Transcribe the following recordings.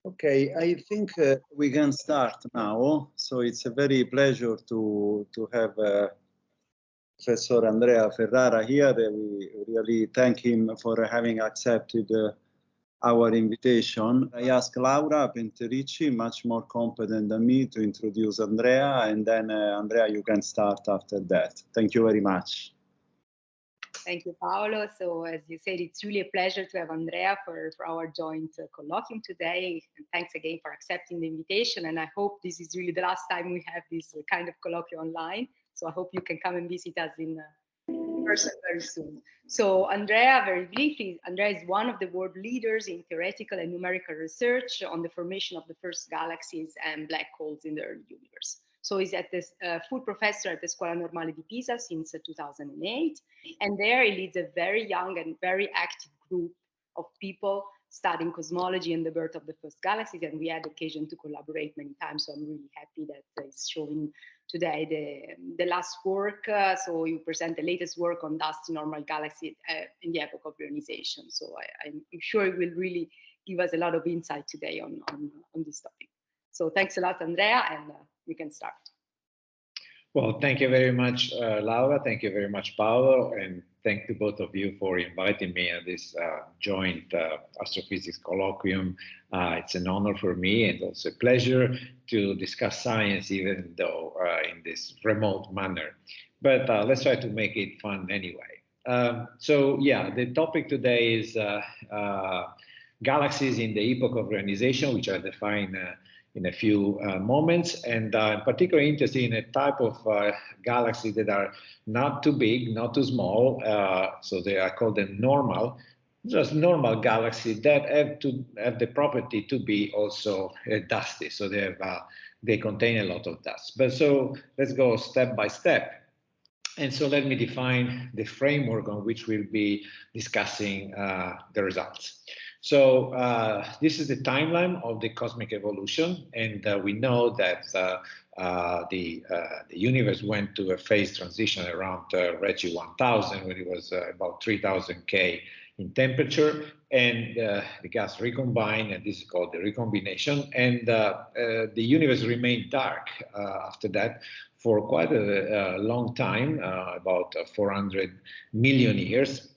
Okay, I think we can start now. So it's a very pleasure to have Professor Andrea Ferrara here. We really thank him for having accepted our invitation. I asked Laura Penterici, much more competent than me, to introduce Andrea, and then Andrea, you can start after that. Thank you very much. Thank you, Paolo. So as you said, it's really a pleasure to have Andrea for our joint colloquium today. And thanks again for accepting the invitation. And I hope this is really the last time we have this kind of colloquium online. So I hope you can come and visit us in person very soon. So Andrea, very briefly, Andrea is one of the world leaders in theoretical and numerical research on the formation of the first galaxies and black holes in the early universe. So he's at this full professor at the Scuola Normale di Pisa since 2008. And there he leads a very young and very active group of people studying cosmology and the birth of the first galaxies. And we had occasion to collaborate many times. So I'm really happy that he's showing today the last work. So you present the latest work on dusty normal galaxy in the Epoch of Reionization. So I'm sure it will really give us a lot of insight today on this topic. So thanks a lot, Andrea, and we can start. Well, thank you very much, Laura. Thank you very much, Paolo. And thank you both of you for inviting me at this joint astrophysics colloquium. It's an honor for me and also a pleasure to discuss science, even though in this remote manner. But let's try to make it fun anyway. So yeah, the topic today is galaxies in the Epoch of Reionization, which I define in a few moments, and I'm particularly interested in a type of galaxies that are not too big, not too small, so they are called the normal, just normal galaxies that have the property to be also dusty, so they contain a lot of dust. But so let's go step by step. And so let me define the framework on which we'll be discussing the results. So this is the timeline of the cosmic evolution, and we know that the universe went to a phase transition around Reggie 1000, when it was about 3000 K in temperature, and the gas recombined, and this is called the recombination, and the universe remained dark after that for quite a long time, about 400 million years,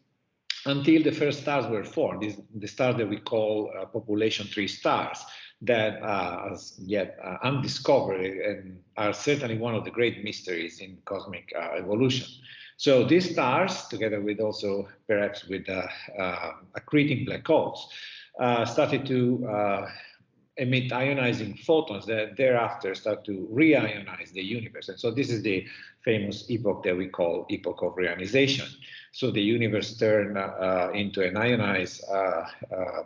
until the first stars were formed. This is the stars that we call population 3 stars that are yet undiscovered and are certainly one of the great mysteries in cosmic evolution. So these stars, together with also perhaps with accreting black holes, started to emit ionizing photons that thereafter start to reionize the universe. And so this is the famous epoch that we call Epoch of Reionization. So the universe turned into an ionized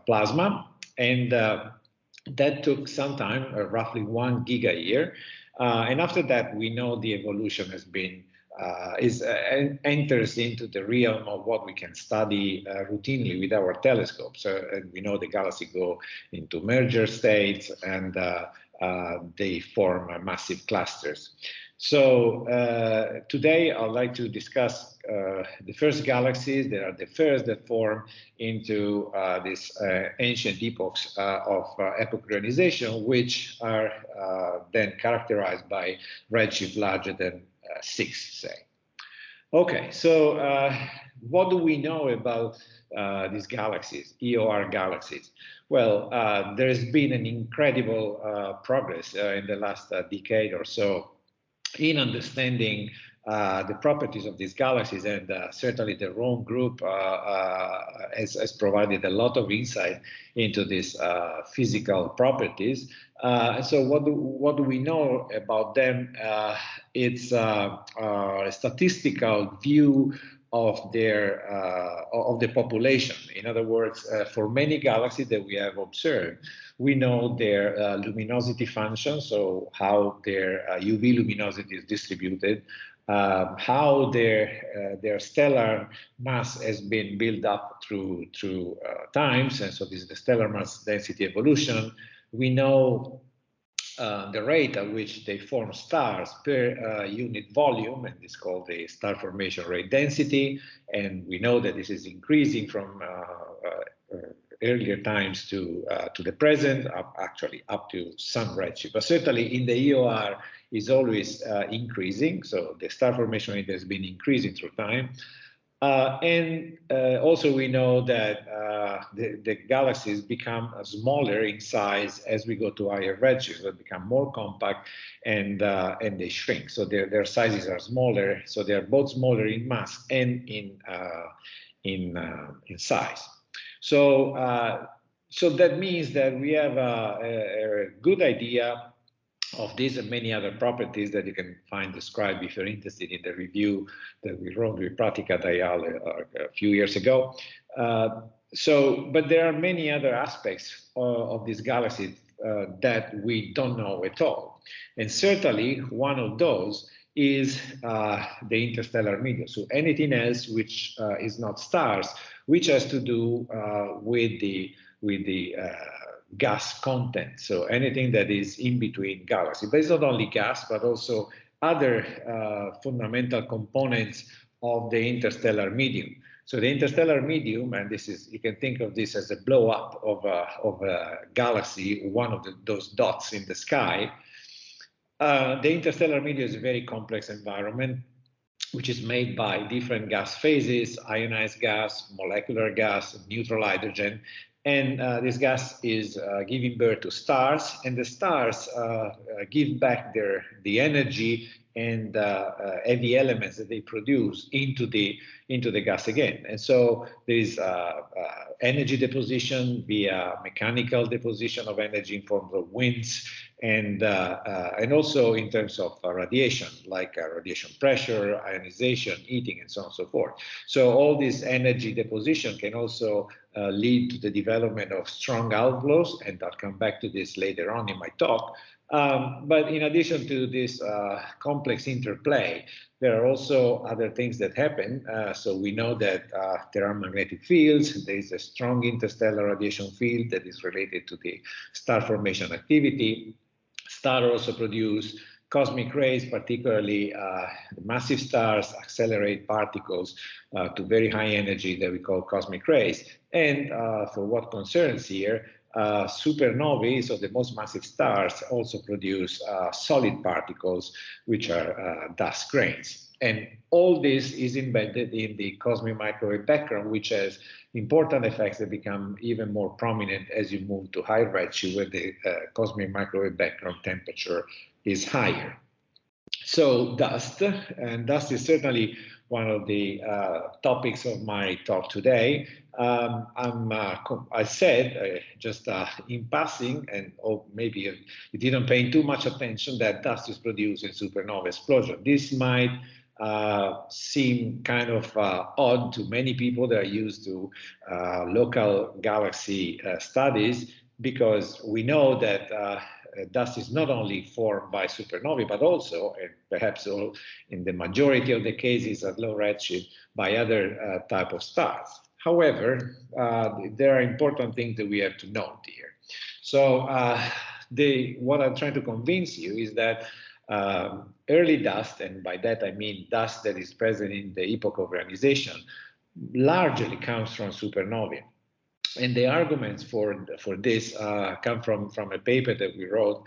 plasma, and that took some time, roughly 1 giga-year. And after that, we know the evolution has been enters into the realm of what we can study routinely with our telescopes. And we know the galaxies go into merger states, and they form massive clusters. So today I'd like to discuss the first galaxies that are the first that form into this ancient epochs of epoch reionization, which are then characterized by redshift larger than 6, say. Okay, so what do we know about these galaxies, EOR galaxies? Well, there's been an incredible progress in the last decade or so in understanding the properties of these galaxies, and certainly the Rome group has provided a lot of insight into these physical properties. So what do we know about them? It's a statistical view of their of the population. In other words, for many galaxies that we have observed, we know their luminosity function, so how their UV luminosity is distributed, how their stellar mass has been built up through times, and so this is the stellar mass density evolution. We know the rate at which they form stars per unit volume, and this is called the star formation rate density. And we know that this is increasing from earlier times to the present, actually up to sun redshift. But certainly in the EOR is always increasing. So the star formation rate has been increasing through time. And also we know that the galaxies become smaller in size as we go to higher redshift. They become more compact and they shrink. So their sizes are smaller. So they are both smaller in mass and in size. So so that means that we have a good idea of these and many other properties that you can find described if you're interested in the review that we wrote with Pratica Dayal a few years ago. But there are many other aspects of this galaxy that we don't know at all. And certainly one of those is the interstellar media. So anything else which is not stars, which has to do with the gas content, so anything that is in between galaxies. But it's not only gas, but also other fundamental components of the interstellar medium. So the interstellar medium, and this is, you can think of this as a blow up of a galaxy, one of those dots in the sky. The interstellar medium is a very complex environment, which is made by different gas phases, ionized gas, molecular gas, neutral hydrogen. And this gas is giving birth to stars, and the stars give back the energy and heavy elements that they produce into the gas again. And so there is energy deposition via mechanical deposition of energy in forms of winds, and also in terms of radiation, like radiation pressure, ionization, heating, and so on and so forth. So all this energy deposition can also lead to the development of strong outflows, and I'll come back to this later on in my talk. But in addition to this complex interplay, there are also other things that happen. So we know that there are magnetic fields. There is a strong interstellar radiation field that is related to the star formation activity. Stars also produce cosmic rays, particularly massive stars accelerate particles to very high energy that we call cosmic rays. And for what concerns here, supernovae, so the most massive stars, also produce solid particles, which are dust grains. And all this is embedded in the cosmic microwave background, which has important effects that become even more prominent as you move to high redshift, where the cosmic microwave background temperature is higher. So dust, and dust is certainly one of the topics of my talk today. I said, just in passing, and maybe you didn't pay too much attention, that dust is produced in supernova explosion. This might seem kind of odd to many people that are used to local galaxy studies, because we know that dust is not only formed by supernovae, but also, and perhaps in the majority of the cases at low redshift, by other type of stars. However, there are important things that we have to note here. So what I'm trying to convince you is that early dust, and by that I mean dust that is present in the Epoch of Reionization, largely comes from supernovae. And the arguments for this come from a paper that we wrote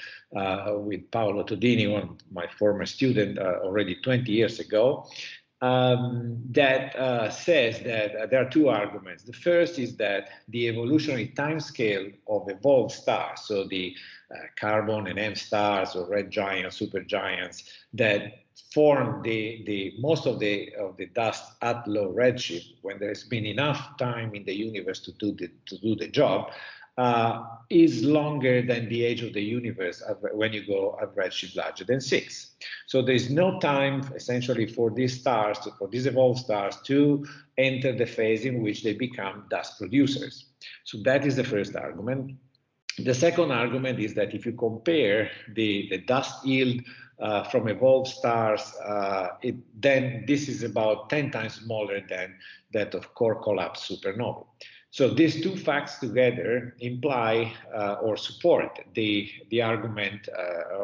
with Paolo Todini, one of my former student, already 20 years ago, that says that there are two arguments. The first is that the evolutionary timescale of evolved stars, so the carbon and M stars or red giants, supergiants, that form the most of the dust at low redshift, when there's been enough time in the universe to do the job, is longer than the age of the universe when you go at redshift larger than 6. So there's no time essentially for these stars, for these evolved stars, to enter the phase in which they become dust producers. So that is the first argument. The second argument is that if you compare the dust yield from evolved stars, then this is about 10 times smaller than that of core collapse supernovae. So these two facts together imply or support the argument,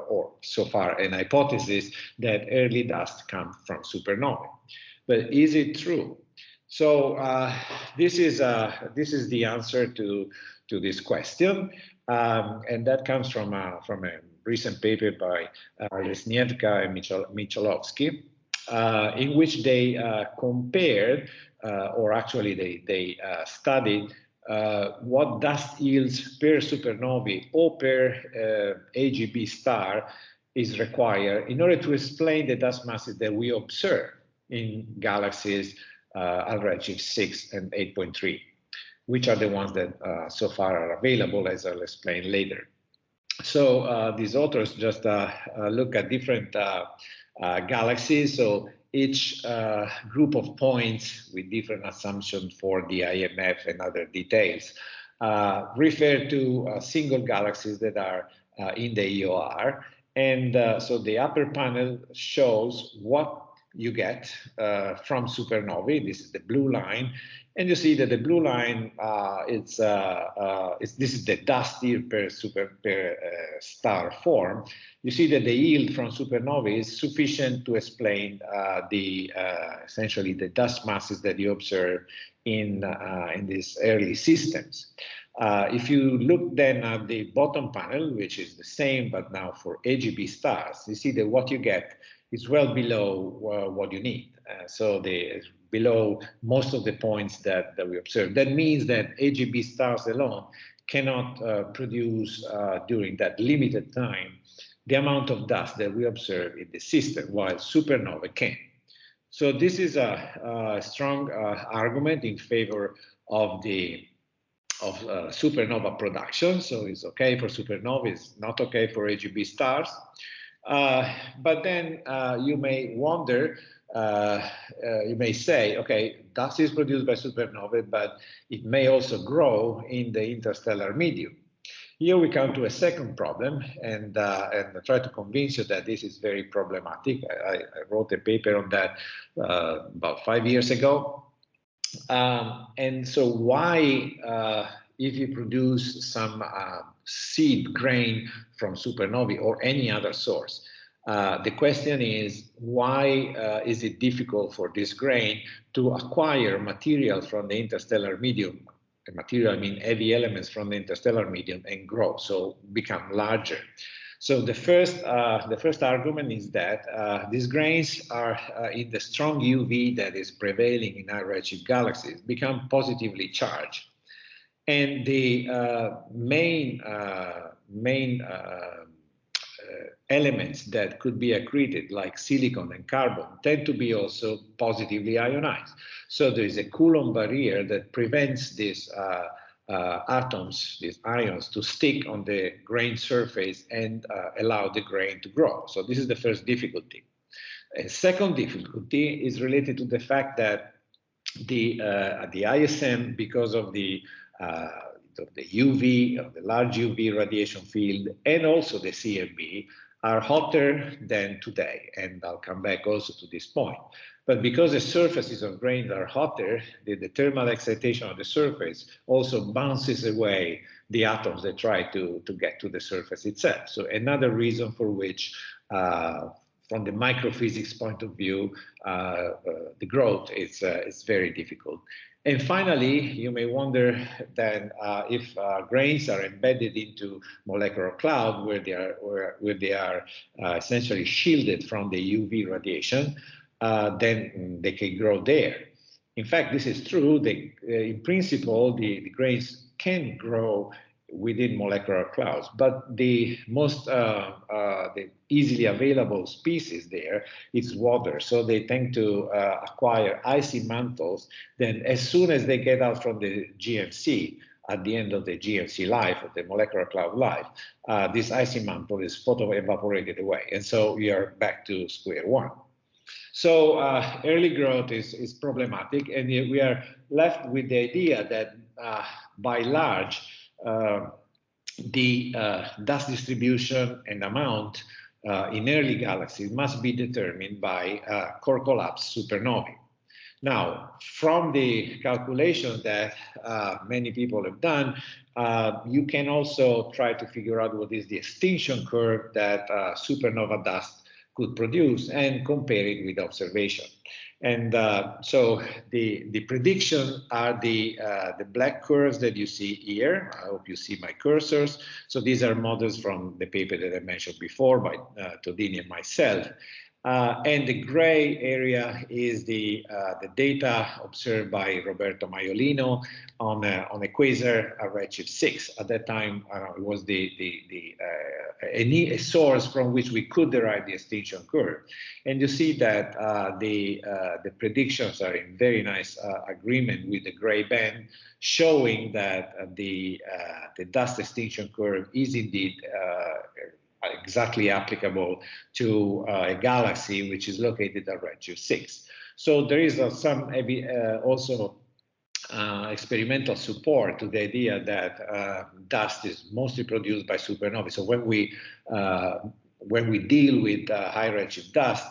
or so far an hypothesis, that early dust comes from supernovae. But is it true? So this is the answer to this question, and that comes from a recent paper by Lesniewka and Michalovsky, in which they compared, or actually they studied what dust yields per supernovae or per AGB star is required in order to explain the dust masses that we observe in galaxies at redshift 6 and 8.3, which are the ones that so far are available, as I'll explain later. So these authors just look at different galaxies. So each group of points with different assumptions for the INAF and other details refer to single galaxies that are in the EOR. And so the upper panel shows what you get from supernovae. This is the blue line. And you see that the blue line, this is the dust yield per star form. You see that the yield from supernovae is sufficient to explain essentially the dust masses that you observe in these early systems. If you look then at the bottom panel, which is the same but now for AGB stars, you see that what you get is well below what you need. So below most of the points that we observe. That means that AGB stars alone cannot produce during that limited time the amount of dust that we observe in the system, while supernova can. So this is a strong argument in favor of supernova production. So it's okay for supernova, it's not okay for AGB stars. But then you may wonder, you may say, okay, dust is produced by supernovae, but it may also grow in the interstellar medium. Here we come to a second problem, and I try to convince you that this is very problematic. I wrote a paper on that about 5 years ago. And so why, if you produce some seed grain from supernovae or any other source, the question is, why is it difficult for this grain to acquire material from the interstellar medium? The material, I mean heavy elements from the interstellar medium, and grow, so become larger. So the first argument is that these grains are in the strong UV that is prevailing in high redshift galaxies, become positively charged. And the main elements that could be accreted, like silicon and carbon, tend to be also positively ionized. So there is a Coulomb barrier that prevents these atoms, these ions, to stick on the grain surface and allow the grain to grow. So this is the first difficulty. A second difficulty is related to the fact that the ISM, because of the UV, of the large UV radiation field, and also the CMB, are hotter than today, and I'll come back also to this point. But because the surfaces of grains are hotter, the thermal excitation of the surface also bounces away the atoms that try to get to the surface itself. So another reason for which, from the microphysics point of view, the growth is very difficult. And finally, you may wonder then if grains are embedded into molecular cloud where they are essentially shielded from the UV radiation, then they can grow there. In fact, this is true. In principle, the grains can grow within molecular clouds, but the most the easily available species there is water, so they tend to acquire icy mantles. Then as soon as they get out from the GMC, at the end of the GMC life, of the molecular cloud life, this icy mantle is photo-evaporated away, and so we are back to square one. So early growth is problematic, and we are left with the idea that by large, the dust distribution and amount in early galaxies must be determined by core collapse supernovae. Now, from the calculation that many people have done, you can also try to figure out what is the extinction curve that supernova dust could produce and compare it with observation. And so the prediction are the black curves that you see here. I hope you see my cursors. So these are models from the paper that I mentioned before by Todini and myself. And the gray area is the data observed by Roberto Maiolino on a quasar at redshift 6. At that time, it was a source from which we could derive the extinction curve. And you see that the predictions are in very nice agreement with the gray band, showing that the dust extinction curve is indeed exactly applicable to a galaxy which is located at redshift 6. So there is some also experimental support to the idea that dust is mostly produced by supernovae. So when we deal with high redshift dust,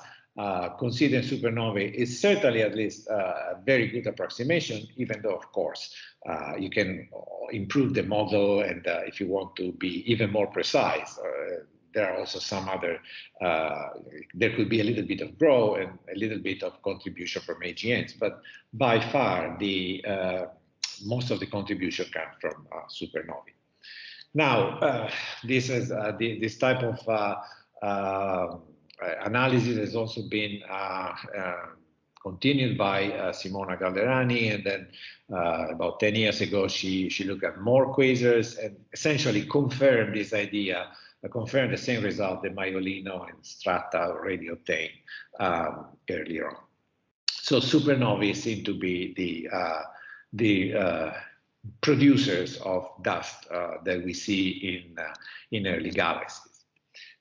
considering supernovae is certainly at least a very good approximation, even though, of course, you can improve the model, and if you want to be even more precise, there are also some other, there could be a little bit of growth and a little bit of contribution from AGNs, but by far most of the contribution comes from supernovae. Now, this is this type of analysis has also been continued by Simona Galderani, and then about 10 years ago, she looked at more quasars and essentially confirmed this idea, confirmed the same result that Maiolino and Strata already obtained earlier on. So supernovae seem to be the producers of dust that we see in early galaxies.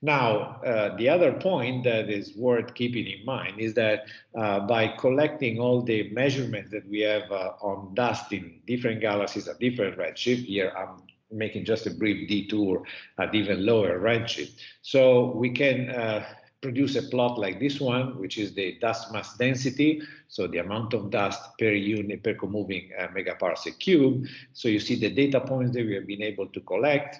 Now, the other point that is worth keeping in mind is that by collecting all the measurements that we have on dust in different galaxies at different redshift, here I'm making just a brief detour at even lower redshift. So we can produce a plot like this one, which is the dust mass density, so the amount of dust per unit per co-moving megaparsec cube. So you see the data points that we have been able to collect,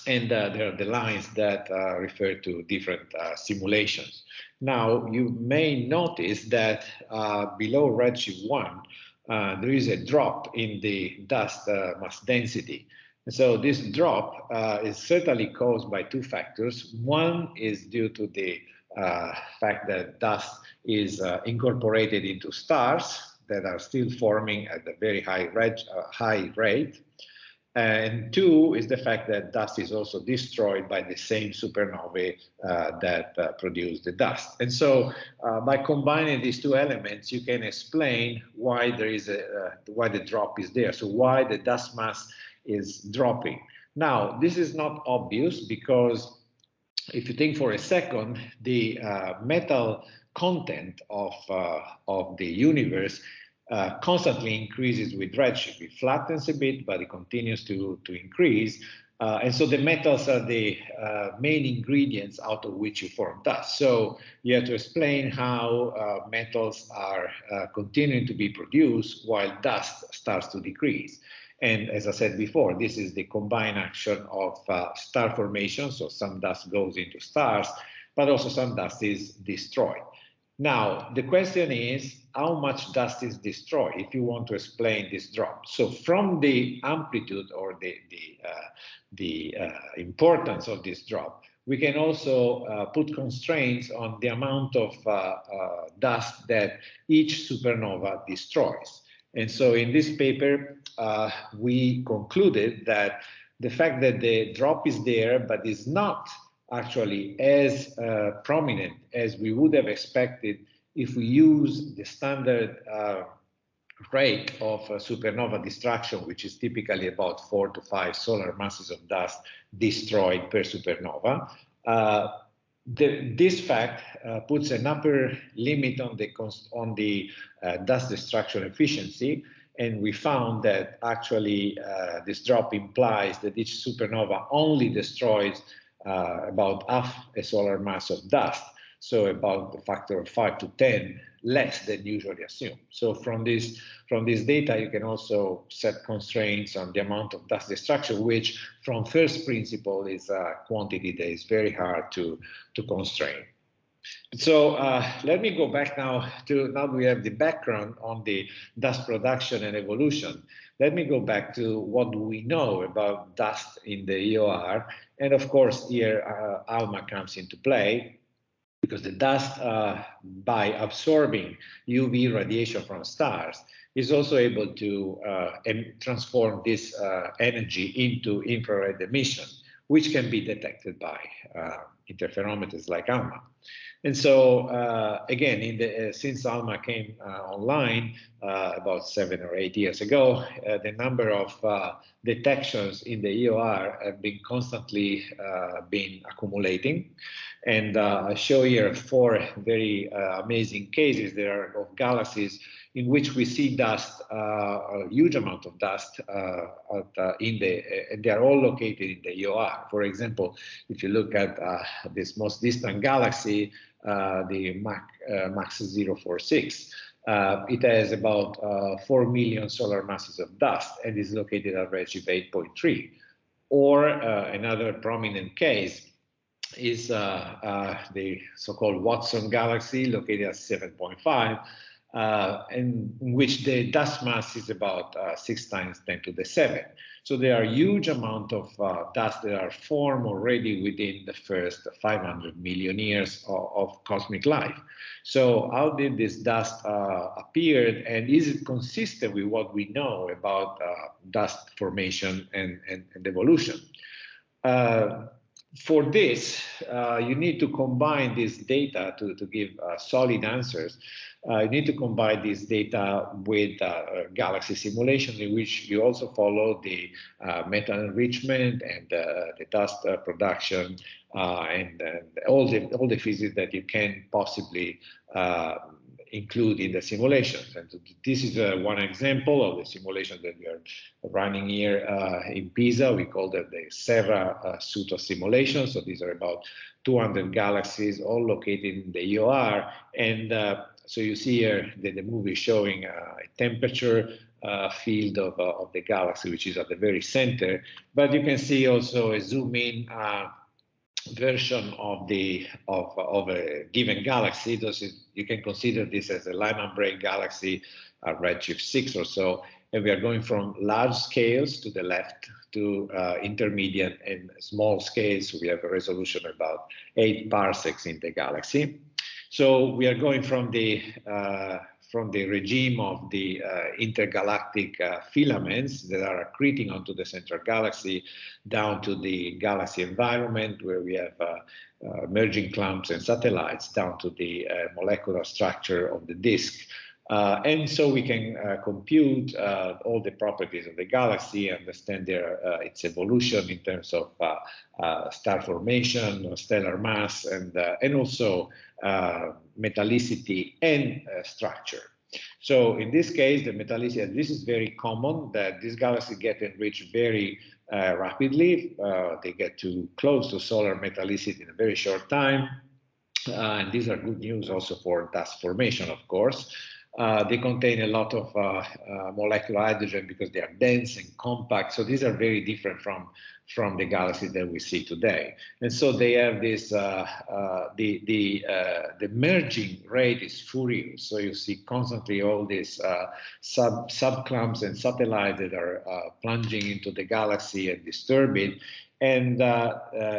and there are the lines that refer to different simulations. Now, you may notice that below redshift 1, there is a drop in the dust mass density. So this drop is certainly caused by two factors. One is due to the fact that dust is incorporated into stars that are still forming at a very high rate. And two is the fact that dust is also destroyed by the same supernovae that produce the dust. And so by combining these two elements, you can explain why there is why the drop is there. So why the dust mass is dropping. Now, this is not obvious because if you think for a second, the metal content of the universe constantly increases with redshift. It flattens a bit, but it continues to increase. And so the metals are the main ingredients out of which you form dust. So you have to explain how metals are continuing to be produced while dust starts to decrease. And as I said before, this is the combined action of star formation. So some dust goes into stars, but also some dust is destroyed. Now, the question is, how much dust is destroyed if you want to explain this drop? So from the amplitude or the importance of this drop, we can also put constraints on the amount of dust that each supernova destroys. And so in this paper, we concluded that the fact that the drop is there, but is not actually as prominent as we would have expected if we use the standard rate of supernova destruction, which is typically about 4 to 5 solar masses of dust destroyed per supernova. This fact puts an upper limit on the dust destruction efficiency, and we found that actually this drop implies that each supernova only destroys about half a solar mass of dust, so about a factor of 5 to 10 less than usually assumed. So from this data, you can also set constraints on the amount of dust destruction, which from first principle is a quantity that is very hard to constrain. So let me go back now we have the background on the dust production and evolution. Let me go back to what we know about dust in the EOR. And of course, here ALMA comes into play, because the dust, by absorbing UV radiation from stars, is also able to transform this energy into infrared emission, which can be detected by interferometers like ALMA. And so, again, since ALMA came online about 7 or 8 years ago, the number of detections in the EOR have been constantly been accumulating. And I show here 4 very amazing cases there of galaxies in which we see dust, a huge amount of dust, and they are all located in the EOR. For example, if you look at this most distant galaxy, the MAX 046, it has about 4 million solar masses of dust and is located at redshift 8.3. Or another prominent case is the so-called Watson galaxy, located at 7.5, in which the dust mass is about 6 times 10 to the 7. So there are a huge amount of dust that are formed already within the first 500 million years of cosmic life. So how did this dust appear, and is it consistent with what we know about dust formation and evolution? For this, you need to combine this data to give solid answers. You need to combine this data with galaxy simulation, in which you also follow the metal enrichment and the dust production and all the physics that you can possibly include in the simulations. And this is one example of the simulation that we are running here in Pisa. We call that the Serra suite of simulations. So these are about 200 galaxies, all located in the EOR. And so you see here the movie showing a temperature field of the galaxy, which is at the very center. But you can see also a zoom in version of a given galaxy. You can consider this as a Lyman break galaxy at redshift 6 or so, and we are going from large scales to the left to intermediate and small scales. So we have a resolution of about 8 parsecs in the galaxy. So we are going from the regime of the intergalactic filaments that are accreting onto the central galaxy, down to the galaxy environment, where we have merging clumps and satellites, down to the molecular structure of the disk. And so we can compute all the properties of the galaxy, understand its evolution in terms of star formation, stellar mass, and also metallicity and structure. So in this case, the metallicity, this is very common, that these galaxies get enriched very rapidly. They get too close to solar metallicity in a very short time. And these are good news also for dust formation, of course. They contain a lot of molecular hydrogen because they are dense and compact. So these are very different from the galaxies that we see today. And so they have this, the merging rate is Fourier. So you see constantly all these subclumps and satellites that are plunging into the galaxy and disturb it. And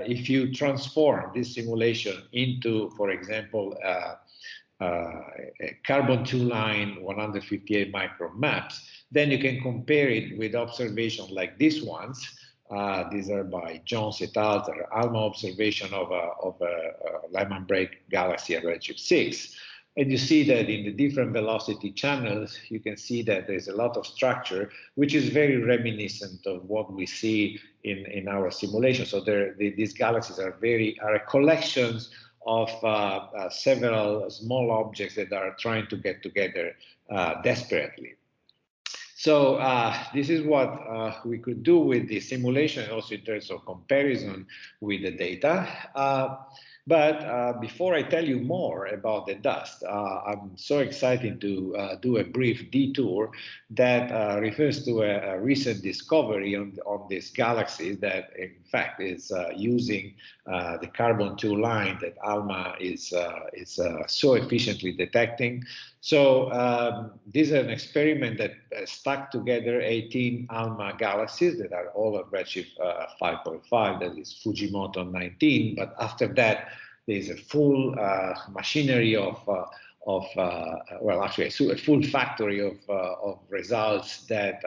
if you transform this simulation into, for example, carbon-2 line 158 micron maps, then you can compare it with observations like these ones. These are by Jones et al. They're ALMA observation of a Lyman break galaxy at redshift 6. And you see that in the different velocity channels, you can see that there's a lot of structure, which is very reminiscent of what we see in our simulation. So these galaxies are collections of several small objects that are trying to get together desperately. So this is what we could do with the simulation, also in terms of comparison with the data. But before I tell you more about the dust, I'm so excited to do a brief detour that refers to a recent discovery on this galaxy that, in fact, is using the carbon-2 line that ALMA is so efficiently detecting. So this is an experiment that stuck together 18 ALMA galaxies that are all at redshift 5.5, that is Fujimoto 19. But after that, there's a full machinery of well, actually, a full factory of results that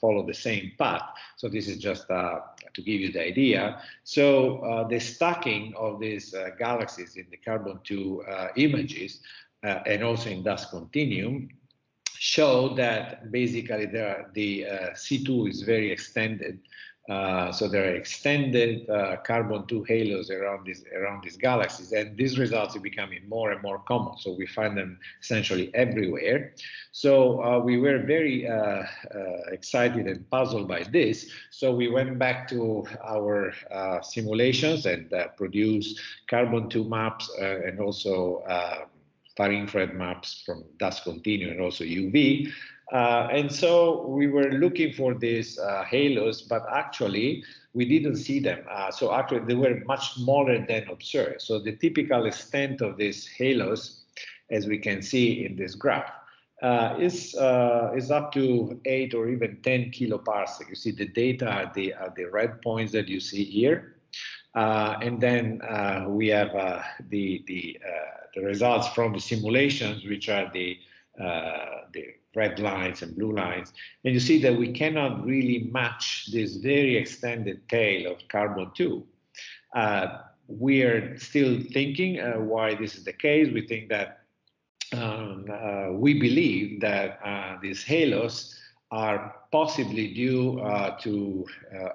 follow the same path. So this is just to give you the idea. So the stacking of these galaxies in the carbon-2 images and also in dust continuum show that basically the C2 is very extended. So there are extended carbon-2 halos around these galaxies, and these results are becoming more and more common. So we find them essentially everywhere. So we were very excited and puzzled by this. So we went back to our simulations and produced carbon-2 maps and also far-infrared maps from dust continuum and also UV. And so we were looking for these halos, but actually we didn't see them. So actually they were much smaller than observed. So the typical extent of these halos, as we can see in this graph, is up to 8 or even 10 kiloparsec. You see the data are the red points that you see here. And then we have the results from the simulations, which are the red lines and blue lines. And you see that we cannot really match this very extended tail of carbon-2. We are still thinking why this is the case. We think that we believe that these halos are possibly due to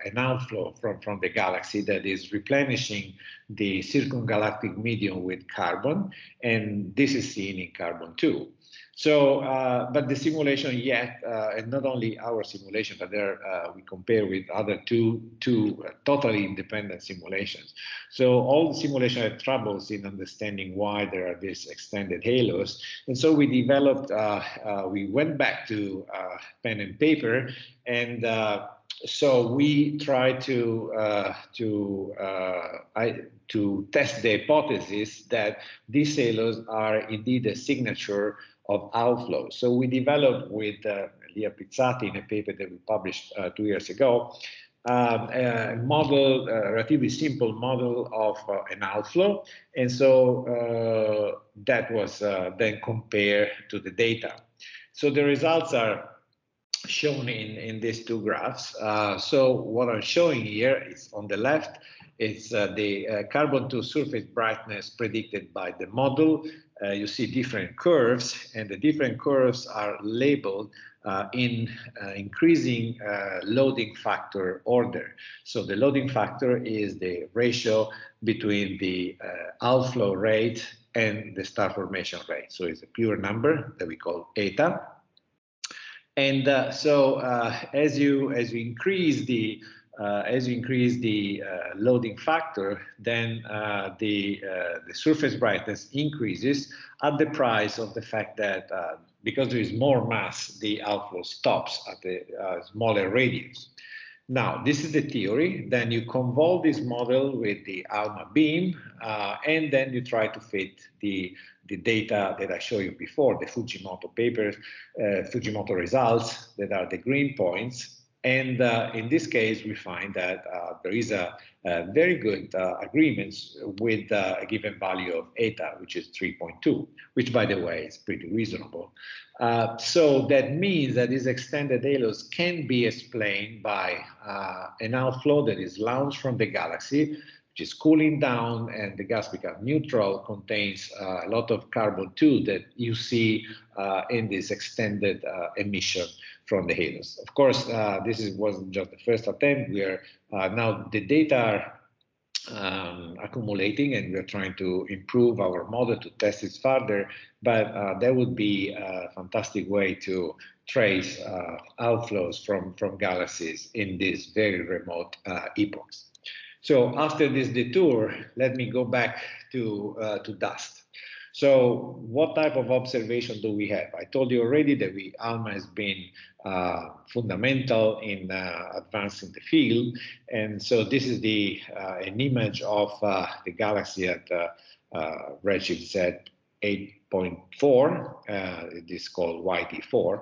an outflow from the galaxy that is replenishing the circumgalactic medium with carbon, and this is seen in carbon-2. So, but the simulation yet, and not only our simulation, but there we compare with other two totally independent simulations. So all the simulations had troubles in understanding why there are these extended halos. And so we developed, we went back to pen and paper, and so we tried to test the hypothesis that these halos are indeed a signature of outflow. So we developed with Lia Pizzati in a paper that we published 2 years ago, a model, a relatively simple model of an outflow. And so that was then compared to the data. So the results are shown in these two graphs. So what I'm showing here is on the left, it's the carbon-2 surface brightness predicted by the model. You see different curves, and the different curves are labeled in increasing loading factor order. So the loading factor is the ratio between the outflow rate and the star formation rate. So it's a pure number that we call eta. And so as you increase the loading factor, then the surface brightness increases at the price of the fact that because there is more mass, the outflow stops at the smaller radius. Now, this is the theory. Then you convolve this model with the ALMA beam, and then you try to fit the data that I showed you before, the Fujimoto papers, Fujimoto results that are the green points. And in this case, we find that there is a very good agreements with a given value of eta, which is 3.2, which, by the way, is pretty reasonable. So that means that these extended halos can be explained by an outflow that is launched from the galaxy, which is cooling down, and the gas becomes neutral, contains a lot of carbon-2 that you see in this extended emission from the halos. Of course, this wasn't just the first attempt. We are now the data are accumulating, and we're trying to improve our model to test it further. But that would be a fantastic way to trace outflows from galaxies in these very remote epochs. So after this detour, let me go back to dust. So what type of observation do we have? I told you already that ALMA has been fundamental in advancing the field. And so this is an image of the galaxy at redshift Z 8.4. It is called YT4.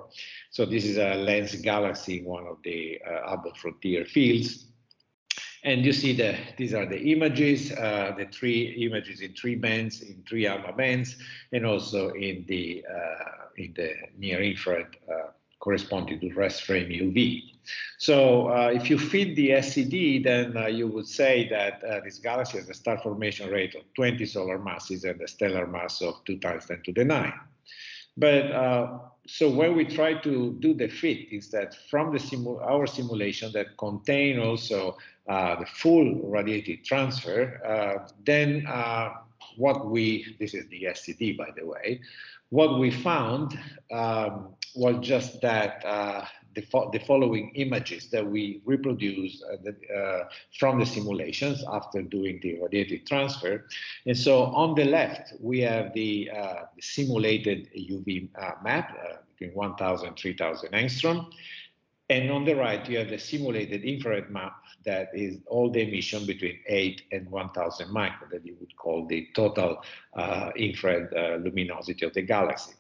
So this is a lens galaxy, one of the Hubble frontier fields. And you see that these are the images, the 3 images in 3 bands, in 3 ALMA bands, and also in the near infrared corresponding to rest frame UV. So if you feed the SCD, then you would say that this galaxy has a star formation rate of 20 solar masses and a stellar mass of 2 × 10⁹. But so when we try to do the fit, is that from our simulation that contain also the full radiative transfer, then this is the SCD, by the way, what we found was just that the following images that we reproduce from the simulations after doing the radiative transfer. And so on the left, we have the simulated UV map between 1,000 and 3,000 angstrom. And on the right, you have the simulated infrared map that is all the emission between 8 and 1,000 micron, that you would call the total infrared luminosity of the galaxy.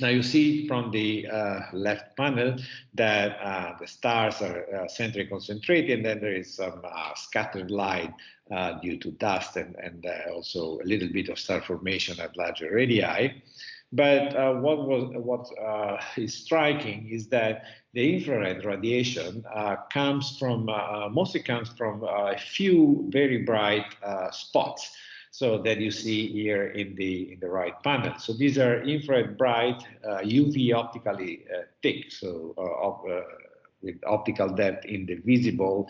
Now you see from the left panel that the stars are centrally concentrated, and then there is some scattered light due to dust and also a little bit of star formation at larger radii. But what is striking is that the infrared radiation mostly comes from a few very bright spots. So that you see here in the right panel. So these are infrared bright, UV optically thick, so with optical depth in the visible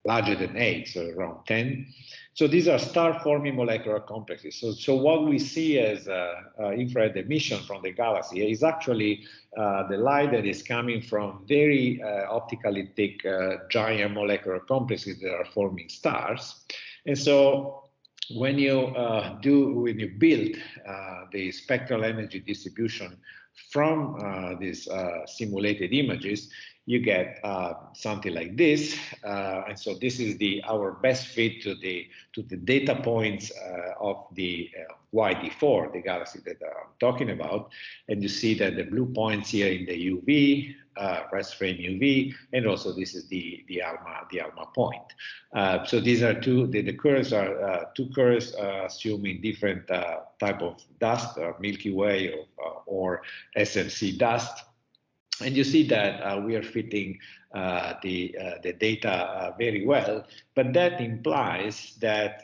larger than 8, so around 10. So these are star-forming molecular complexes. So what we see as infrared emission from the galaxy is actually the light that is coming from very optically thick giant molecular complexes that are forming stars. And so when you build the spectral energy distribution from these simulated images, you get something like this. And so this is our best fit to the data points of the YT4, the galaxy that I'm talking about. And you see that the blue points here in the UV, rest frame UV, and also this is the ALMA point. So these are the curves are 2 curves assuming different type of dust, Milky Way or SMC dust. And you see that we are fitting the data very well, but that implies that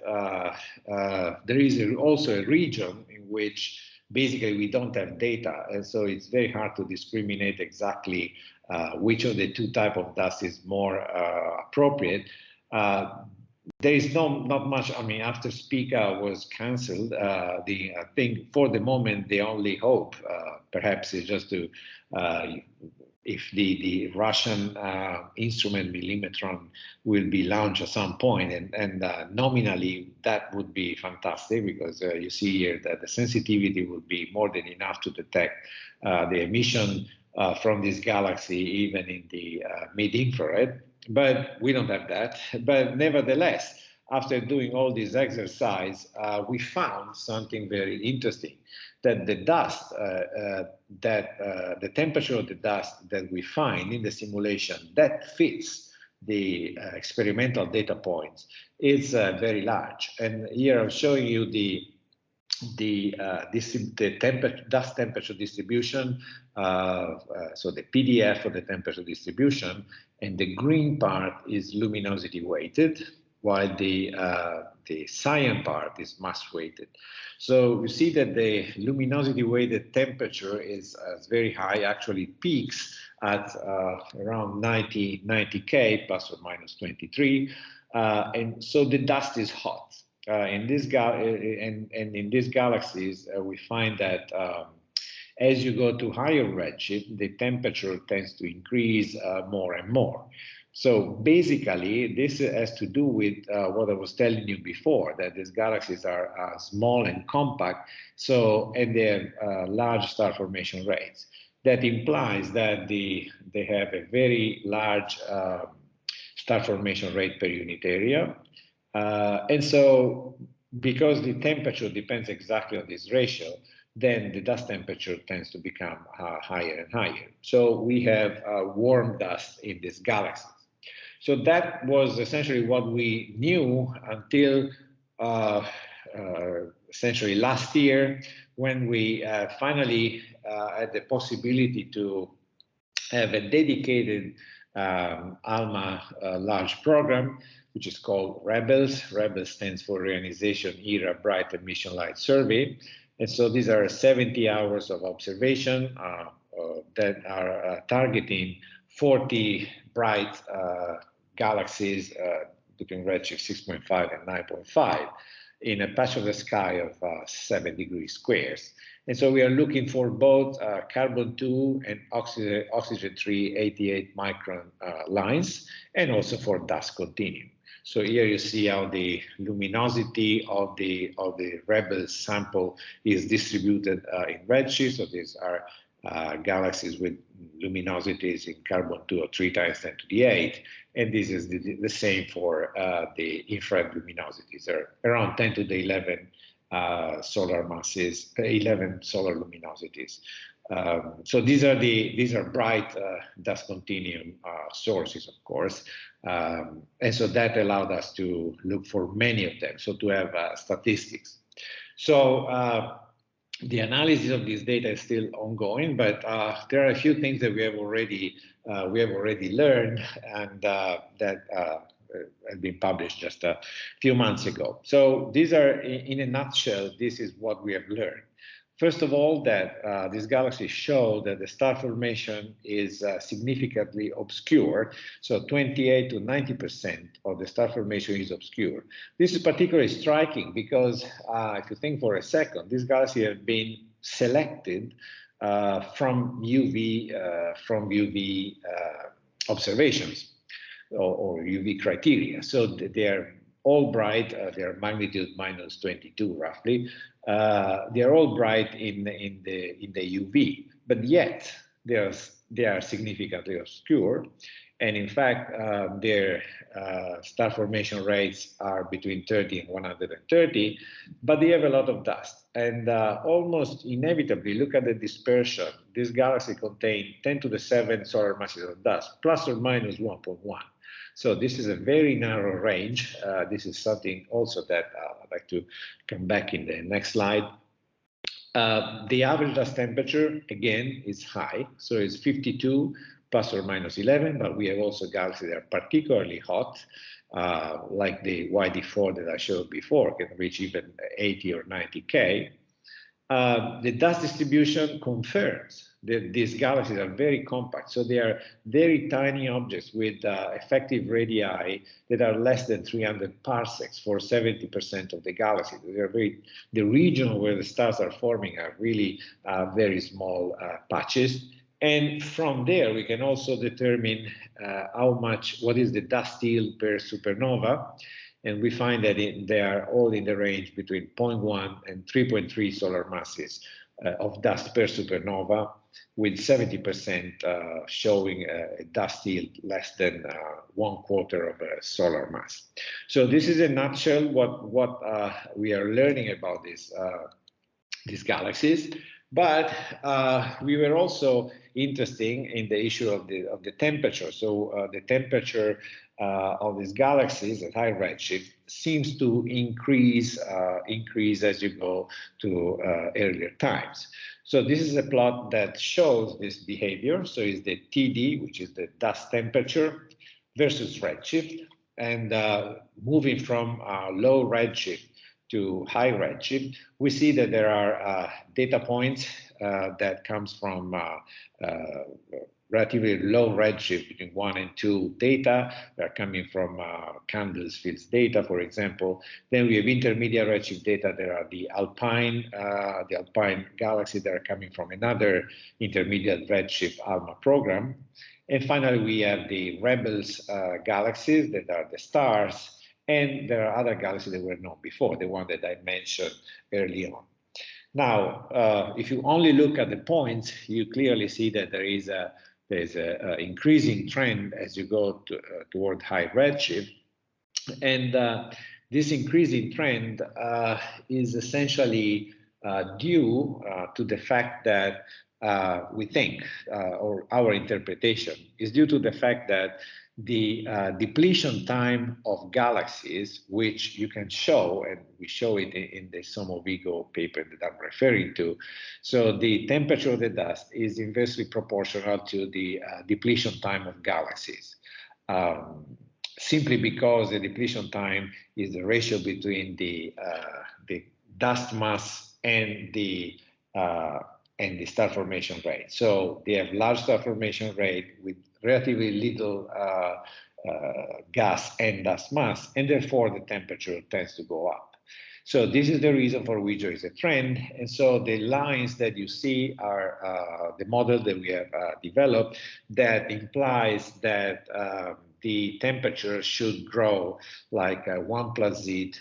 there is also a region in which basically we don't have data, and so it's very hard to discriminate exactly which of the 2 types of dust is more appropriate. There is not much. I mean, after Spica was cancelled, I think for the moment the only hope perhaps is just to if the Russian instrument Millimetron will be launched at some point, and nominally that would be fantastic, because you see here that the sensitivity would be more than enough to detect the emission from this galaxy even in the mid-infrared. But we don't have that. But nevertheless, after doing all this exercise, we found something very interesting, that the dust, the temperature of the dust that we find in the simulation that fits the experimental data points is very large. And here I'm showing you the dust temperature distribution, so the PDF for the temperature distribution, and the green part is luminosity weighted, while the cyan part is mass weighted. So you see that the luminosity weighted temperature is very high, actually peaks at around 90 K plus or minus 23, and so the dust is hot. In these galaxies, we find that as you go to higher redshift, the temperature tends to increase more and more. So basically, this has to do with what I was telling you before, that these galaxies are small and compact, and they have large star formation rates. That implies that they have a very large star formation rate per unit area. And so because the temperature depends exactly on this ratio, then the dust temperature tends to become higher and higher. So we have warm dust in these galaxies. So that was essentially what we knew until essentially last year, when we finally had the possibility to have a dedicated ALMA large program, which is called REBELS. REBELS stands for Reionization Era Bright Emission Light Survey. And so these are 70 hours of observation that are targeting 40 bright galaxies between redshift 6.5 and 9.5 in a patch of the sky of 7 degrees squares. And so we are looking for both carbon-2 and oxygen-3 88 micron lines, and also for dust continuum. So here you see how the luminosity of the REBELS sample is distributed in redshift. So these are galaxies with luminosities in carbon-2 of 3 times 10 to the 8. And this is the same for the infrared luminosities. They're around 10 to the 11 solar masses, 11 solar luminosities. So these are bright dust continuum sources, of course. And so that allowed us to look for many of them, so to have statistics. So the analysis of this data is still ongoing, but there are a few things that we have already learned, and that have been published just a few months ago. So these are, in a nutshell, this is what we have learned. First of all, that these galaxies show that the star formation is significantly obscure. So 28 to 90% of the star formation is obscure. This is particularly striking because if you think for a second, these galaxies have been selected from UV observations or UV criteria. So they are all bright. They are magnitude minus 22 roughly. They are all bright in the UV, but yet they are significantly obscure. And in fact, their star formation rates are between 30 and 130, but they have a lot of dust. And almost inevitably, look at the dispersion. This galaxy contains 10 to the 7 solar masses of dust, plus or minus 1.1. So this is a very narrow range. This is something also that I'd like to come back in the next slide. The average dust temperature, again, is high. So it's 52 plus or minus 11, but we have also galaxies that are particularly hot, like the YD4 that I showed before, can reach even 80 or 90 K. The dust distribution confirms that these galaxies are very compact. So they are very tiny objects with effective radii that are less than 300 parsecs for 70% of the galaxies. They are the region where the stars are forming are really very small patches. And from there, we can also determine what is the dust yield per supernova. And we find that they are all in the range between 0.1 and 3.3 solar masses of dust per supernova, with 70% showing a dust yield less than 1/4 of a solar mass. So this is in a nutshell what we are learning about these galaxies. But we were also interested in the issue of the temperature. So the temperature of these galaxies at high redshift seems to increase as you go to earlier times. So this is a plot that shows this behavior. So it's the TD, which is the dust temperature, versus redshift, and moving from low redshift to high redshift, we see that there are data points that comes from relatively low redshift between 1 and 2 data. They're coming from Candles fields data, for example. Then we have intermediate redshift data. There are the Alpine galaxies that are coming from another intermediate redshift ALMA program. And finally, we have the rebels galaxies that are the stars, and there are other galaxies that were known before, the one that I mentioned early on. Now, if you only look at the points, you clearly see that there's an increasing trend as you go toward high redshift. And this increasing trend is essentially due to the fact that we think, or our interpretation, is due to the fact that the depletion time of galaxies, which you can show, and we show it in the Somo Vigo paper that I'm referring to. So the temperature of the dust is inversely proportional to the depletion time of galaxies. Simply because the depletion time is the ratio between the dust mass and the star formation rate. So they have large star formation rate with relatively little gas and dust mass, and therefore the temperature tends to go up. So this is the reason for which there is a trend. And so the lines that you see are the model that we have developed that implies that the temperature should grow like 1 plus z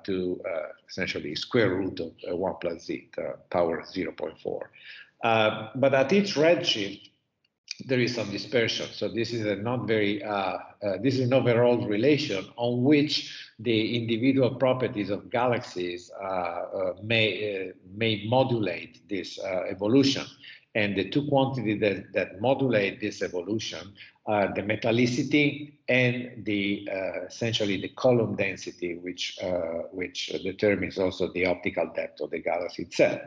to essentially square root of 1 plus z, power 0.4. But at each redshift, there is some dispersion. So this is a not very, this is an overall relation on which the individual properties of galaxies may modulate this evolution. And the two quantities that modulate this evolution are the metallicity and the essentially the column density, which determines also the optical depth of the galaxy itself.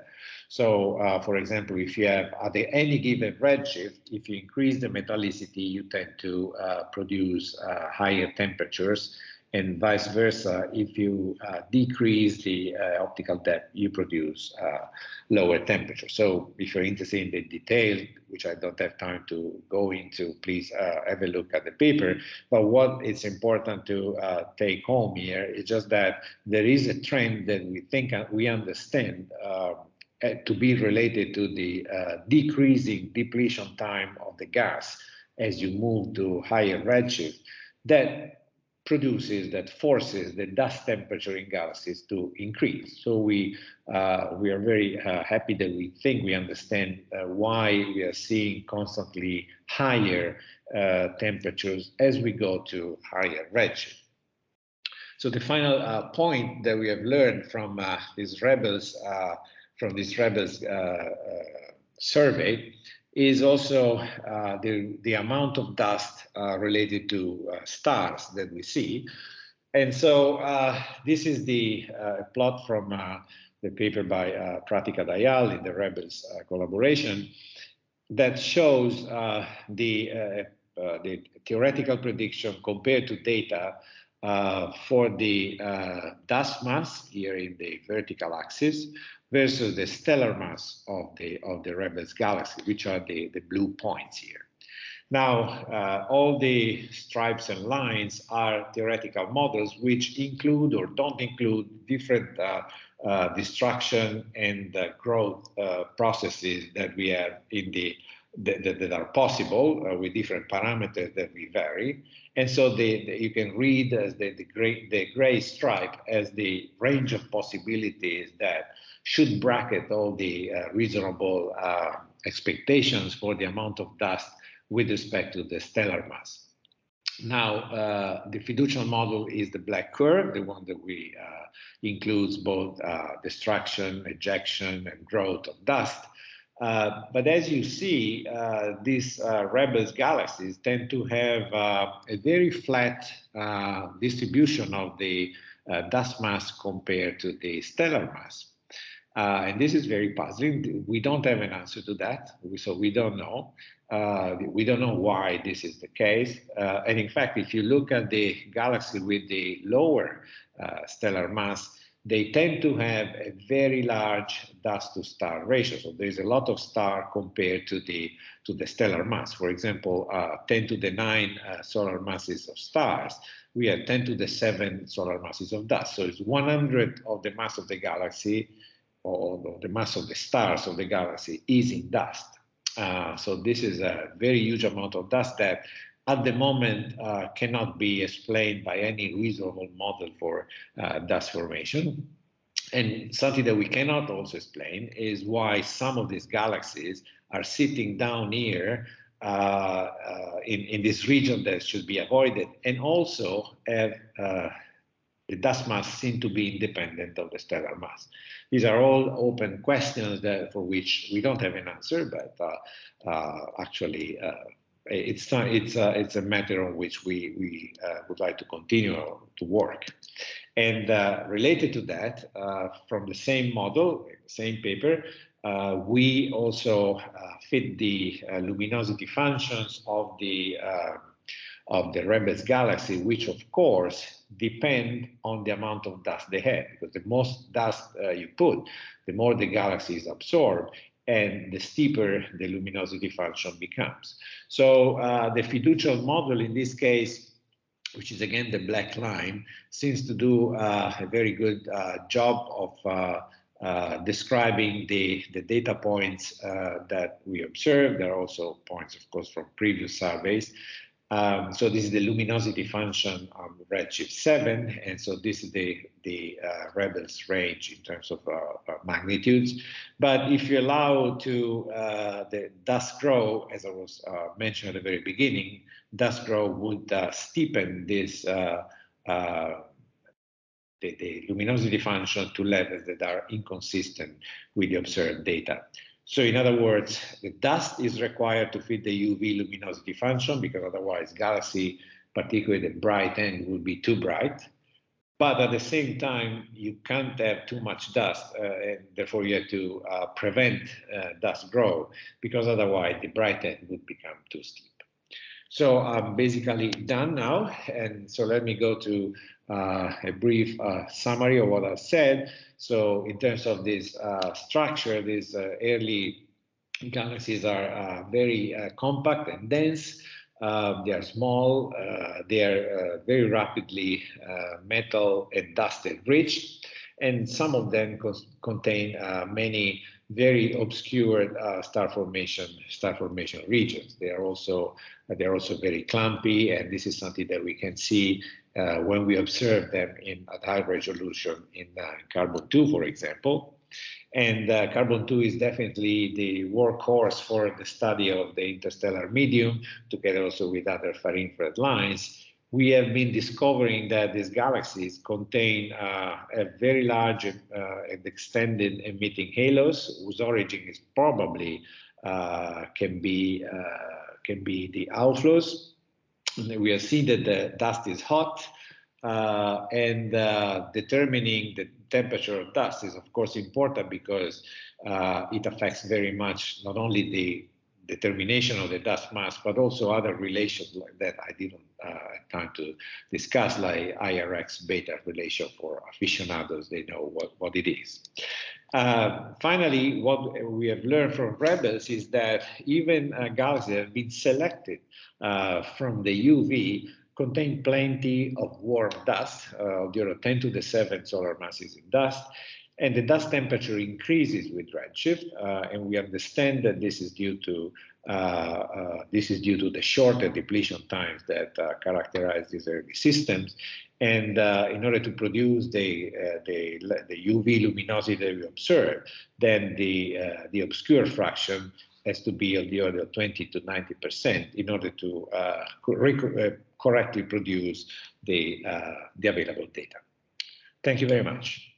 So, for example, if you have at any given redshift, if you increase the metallicity, you tend to produce higher temperatures, and vice versa. If you decrease the optical depth, you produce lower temperature. So if you're interested in the detail, which I don't have time to go into, please have a look at the paper. But what is important to take home here is just that there is a trend that we think we understand to be related to the decreasing depletion time of the gas as you move to higher redshift, that forces the dust temperature in galaxies to increase. So we are very happy that we think we understand why we are seeing constantly higher temperatures as we go to higher redshift. So the final point that we have learned from these rebels survey is also the amount of dust related to stars that we see. And so this is the plot from the paper by Pratika Dayal in the Rebels collaboration that shows the theoretical prediction compared to data for the dust mass here in the vertical axis versus the stellar mass of the Rebels galaxy, which are the blue points here. Now, all the stripes and lines are theoretical models which include or don't include different destruction and growth processes that we have in that are possible with different parameters that we vary. And so you can read as the gray stripe as the range of possibilities that should bracket all the reasonable expectations for the amount of dust with respect to the stellar mass. Now, the fiducial model is the black curve, the one that we includes both destruction, ejection, and growth of dust. But as you see, these Rebels galaxies tend to have a very flat distribution of the dust mass compared to the stellar mass. And this is very puzzling. We don't have an answer to that, so we don't know. We don't know why this is the case. And in fact, if you look at the galaxy with the lower stellar mass, they tend to have a very large dust to star ratio. So there's a lot of star compared to the stellar mass. For example, 10 to the 9 solar masses of stars. We have 10 to the 7 solar masses of dust. So it's 100 of the mass of the galaxy, or the mass of the stars of the galaxy is in dust. So this is a very huge amount of dust that at the moment cannot be explained by any reasonable model for dust formation. And something that we cannot also explain is why some of these galaxies are sitting down here in this region that should be avoided, and also have the dust mass seem to be independent of the stellar mass. These are all open questions for which we don't have an answer, but actually it's a matter on which we would like to continue to work. And related to that, from the same model, same paper, we also fit the luminosity functions of the Rebels galaxy, which of course depend on the amount of dust they have, because the most dust you put, the more the galaxy is absorbed, and the steeper the luminosity function becomes. So the fiducial model in this case, which is again the black line, seems to do a very good job of describing the data points that we observe. There are also points, of course, from previous surveys. So this is the luminosity function on redshift 7, and so this is the Rebels range in terms of magnitudes. But if you allow to the dust grow, as I was mentioned at the very beginning, dust grow would steepen this the luminosity function to levels that are inconsistent with the observed data. So in other words, the dust is required to fit the UV luminosity function, because otherwise galaxy, particularly the bright end, would be too bright. But at the same time, you can't have too much dust, and therefore you have to prevent dust grow, because otherwise the bright end would become too steep. So I'm basically done now, and so let me go to a brief summary of what I've said. So in terms of this structure, these early galaxies are very compact and dense. They are small. They are very rapidly metal and dust enriched, and some of them contain many very obscure star formation regions. They are also very clumpy, and this is something that we can see when we observe them at high resolution in carbon-2, for example. And carbon-2 is definitely the workhorse for the study of the interstellar medium, together also with other far-infrared lines. We have been discovering that these galaxies contain a very large and extended emitting halos, whose origin is probably can be the outflows. We have seen that the dust is hot, and determining the temperature of dust is of course important, because it affects very much not only the determination of the dust mass, but also other relations like that I didn't have time to discuss, like IRX beta relation. For aficionados, they know what it is. Finally, what we have learned from Rebels is that even galaxies that have been selected from the UV contain plenty of warm dust, of the order of 10 to the 7 solar masses in dust, and the dust temperature increases with redshift, and we understand that this is due to the shorter depletion times that characterize these early systems. And in order to produce the UV luminosity that we observe, then the obscure fraction has to be of the order of 20 to 90% in order to correctly produce the available data. Thank you very much.